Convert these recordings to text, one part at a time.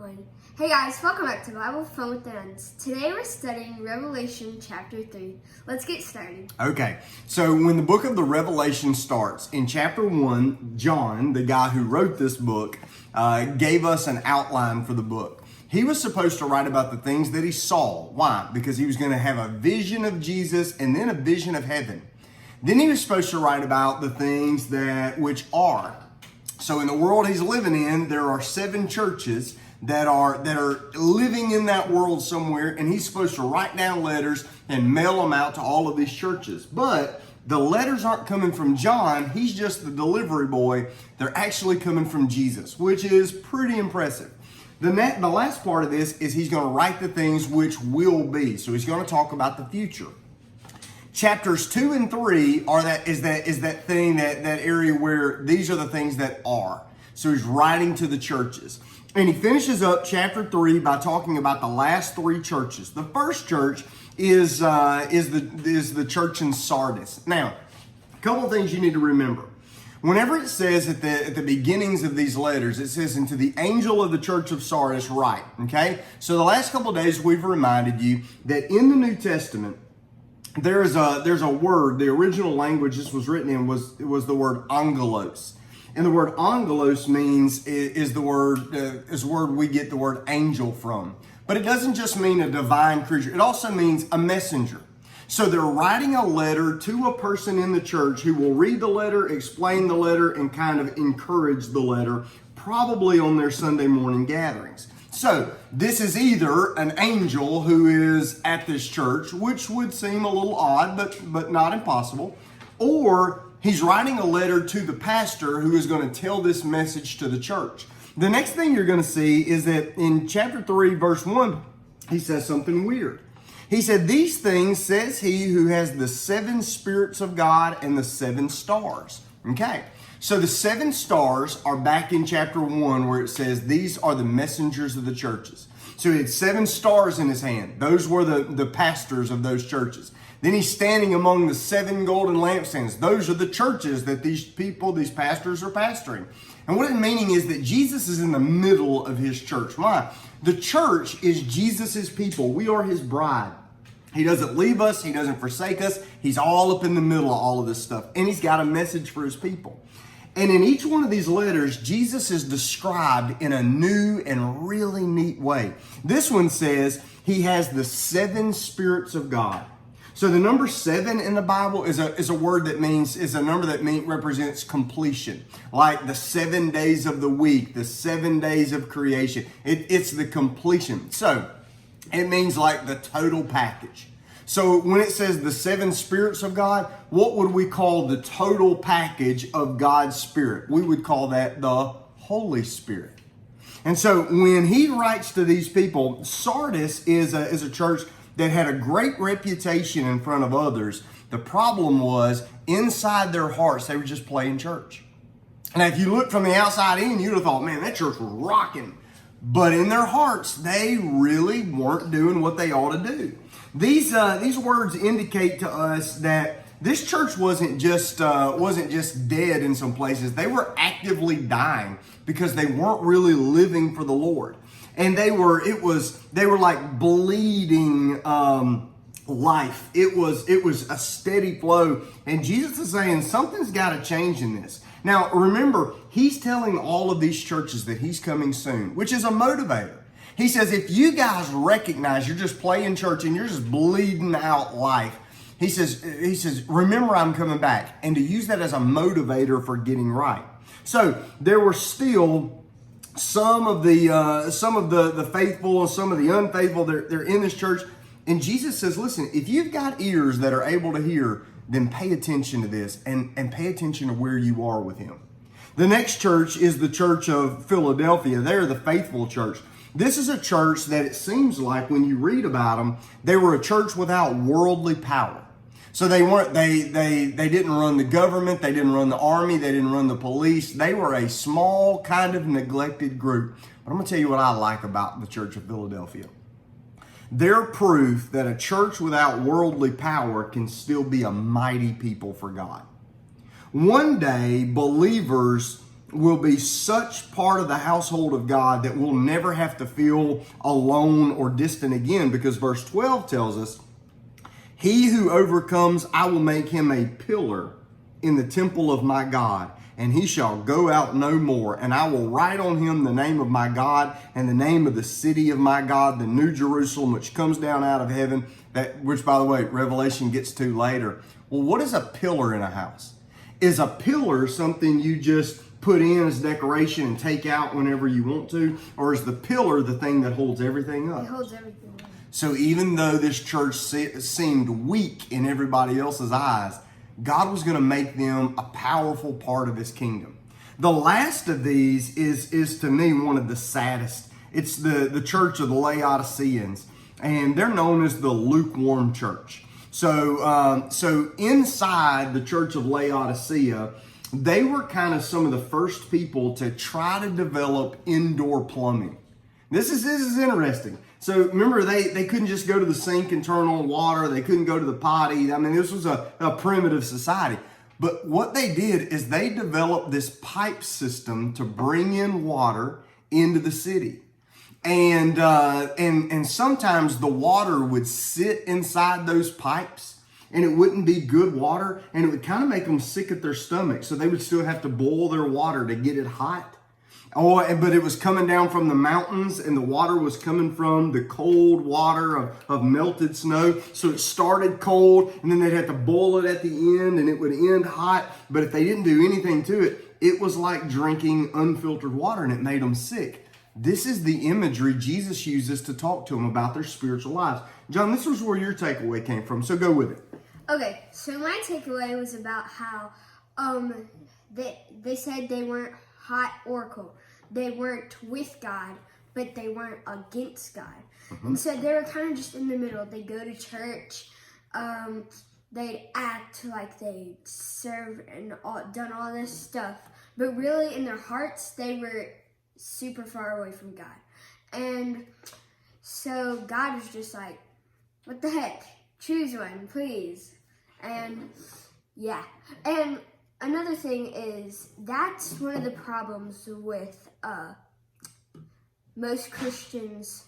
recording. Hey guys, welcome back to Bible Fun with the Nuns. Today we're studying Revelation chapter 3. Let's get started. Okay, so when the book of the Revelation starts, in chapter 1, John, the guy who wrote this book, gave us an outline for the book. He was supposed to write about the things that he saw. Why? Because he was going to have a vision of Jesus and then a vision of heaven. Then he was supposed to write about the things that which are. So in the world he's living in, there are 7 churches that are living in that world somewhere, and he's supposed to write down letters and mail them out to all of these churches. But the letters aren't coming from John. He's just the delivery boy. They're actually coming from Jesus, which is pretty impressive. The last part of this is he's going to write the things which will be. So he's going to talk about the future. Chapters 2 and 3 is that thing, that area where these are the things that are. So he's writing to the churches. And he finishes up chapter 3 by talking about the last 3 churches. The first church is the church in Sardis. Now, a couple of things you need to remember. Whenever it says at the beginnings of these letters, it says, "And to the angel of the church of Sardis write." Okay? So the last couple of days we've reminded you that in the New Testament, there's a word. The original language this was written in was the word angelos, and the word angelos is the word we get the word angel from. But it doesn't just mean a divine creature; it also means a messenger. So they're writing a letter to a person in the church who will read the letter, explain the letter, and kind of encourage the letter, probably on their Sunday morning gatherings. So this is either an angel who is at this church, which would seem a little odd, but not impossible, or he's writing a letter to the pastor who is going to tell this message to the church. The next thing you're going to see is that in chapter 3, verse 1, he says something weird. He said, "These things says he who has the 7 spirits of God and the 7 stars." Okay. So the 7 stars are back in chapter 1 where it says these are the messengers of the churches. So he had 7 stars in his hand. Those were the pastors of those churches. Then he's standing among the 7 golden lampstands. Those are the churches that these pastors are pastoring. And what it's meaning is that Jesus is in the middle of his church. Why? The church is Jesus's people. We are his bride. He doesn't leave us. He doesn't forsake us. He's all up in the middle of all of this stuff. And he's got a message for his people. And in each one of these letters, Jesus is described in a new and really neat way. This one says he has the 7 spirits of God. So the number 7 in the Bible is a word that represents completion. Like the 7 days of the week, the 7 days of creation. It's the completion. So it means like the total package. So when it says the 7 spirits of God, what would we call the total package of God's Spirit? We would call that the Holy Spirit. And so when he writes to these people, Sardis is a church that had a great reputation in front of others. The problem was inside their hearts, they were just playing church. And if you look from the outside in, you'd have thought, man, that church was rocking. But in their hearts, they really weren't doing what they ought to do. These words indicate to us that this church wasn't just dead in some places. They were actively dying because they weren't really living for the Lord. And they were like bleeding life. It was a steady flow. And Jesus is saying something's got to change in this. Now, remember, he's telling all of these churches that he's coming soon, which is a motivator. He says, if you guys recognize you're just playing church and you're just bleeding out life, he says, remember I'm coming back, and to use that as a motivator for getting right. So there were still some of the faithful and some of the unfaithful. They're in this church, and Jesus says, listen, if you've got ears that are able to hear, then pay attention to this and pay attention to where you are with him. The next church is the church of Philadelphia. They're the faithful church. This is a church that it seems like when you read about them, they were a church without worldly power. So they didn't run the government, they didn't run the army, they didn't run the police. They were a small kind of neglected group. But I'm going to tell you what I like about the church of Philadelphia. They're proof that a church without worldly power can still be a mighty people for God. One day, believers will be such part of the household of God that we'll never have to feel alone or distant again, because verse 12 tells us, he who overcomes, I will make him a pillar in the temple of my God, and he shall go out no more. And I will write on him the name of my God and the name of the city of my God, the New Jerusalem, which comes down out of heaven, which, by the way, Revelation gets to later. Well, what is a pillar in a house? Is a pillar something you just put in as decoration and take out whenever you want to? Or is the pillar the thing that holds everything up? It holds everything up. So even though this church seemed weak in everybody else's eyes, God was going to make them a powerful part of his kingdom. The last of these is to me one of the saddest. It's the church of the Laodiceans, and they're known as the lukewarm church. So inside the church of Laodicea, they were kind of some of the first people to try to develop indoor plumbing. This is interesting. So remember, they couldn't just go to the sink and turn on water. They couldn't go to the potty. I mean, this was a primitive society. But what they did is they developed this pipe system to bring in water into the city. And sometimes the water would sit inside those pipes, and it wouldn't be good water, and it would kind of make them sick at their stomach. So they would still have to boil their water to get it hot. But it was coming down from the mountains, and the water was coming from the cold water of melted snow. So it started cold, and then they'd have to boil it at the end, and it would end hot. But if they didn't do anything to it, it was like drinking unfiltered water, and it made them sick. This is the imagery Jesus uses to talk to them about their spiritual lives. John, this was where your takeaway came from, so go with it. Okay, so my takeaway was about how they said they weren't hot or cold. They weren't with God, but they weren't against God. And so they were kind of just in the middle. They go to church. They'd act like they served and done all this stuff. But really, in their hearts, they were super far away from God. And so God was just like, what the heck? Choose one, please. And yeah. And another thing is, that's one of the problems with most Christians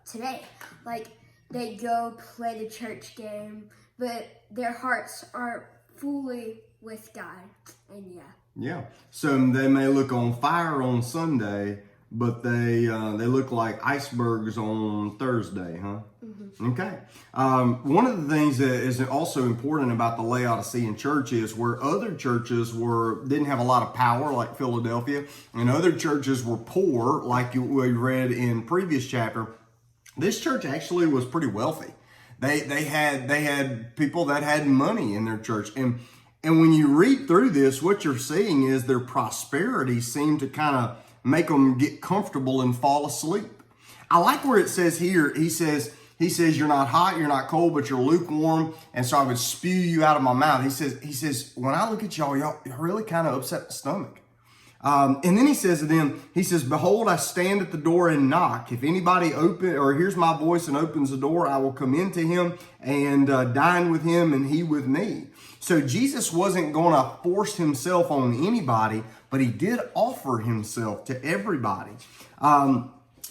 today. Like, they go play the church game, but their hearts aren't fully with God. And yeah. Yeah. So they may look on fire on Sunday, but they look like icebergs on Thursday, huh? Mm-hmm. Okay. One of the things that is also important about the Laodicean church is where other churches didn't have a lot of power, like Philadelphia, and other churches were poor, like we read in previous chapter. This church actually was pretty wealthy. They had people that had money in their church, and when you read through this, what you're seeing is their prosperity seemed to kind of make them get comfortable and fall asleep. I like where it says here, he says, you're not hot, you're not cold, but you're lukewarm, and so I would spew you out of my mouth. He says, when I look at y'all really kind of upset the stomach. And then he says to them, behold, I stand at the door and knock. If anybody hears my voice and opens the door, I will come into him and dine with him and he with me. So Jesus wasn't going to force himself on anybody, but he did offer himself to everybody.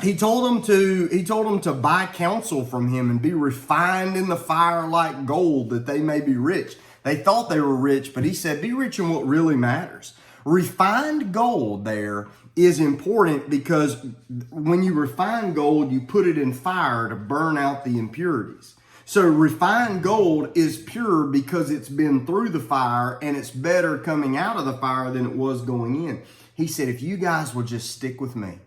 He told them to buy counsel from him and be refined in the fire like gold, that they may be rich. They thought they were rich, but he said, be rich in what really matters. Refined gold there is important because when you refine gold, you put it in fire to burn out the impurities. So refined gold is pure because it's been through the fire, and it's better coming out of the fire than it was going in. He said, if you guys will just stick with me,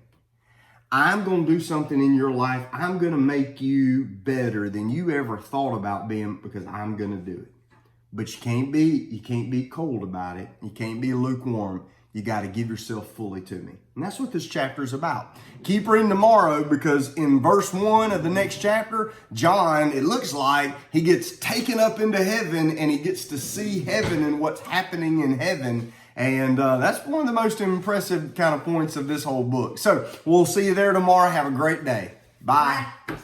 I'm going to do something in your life. I'm going to make you better than you ever thought about being, because I'm going to do it. But you can't be cold about it. You can't be lukewarm. You got to give yourself fully to me. And that's what this chapter is about. Keep reading tomorrow, because in verse 1 of the next chapter, John, it looks like he gets taken up into heaven, and he gets to see heaven and what's happening in heaven. And that's one of the most impressive kind of points of this whole book. So we'll see you there tomorrow. Have a great day. Bye. Bye.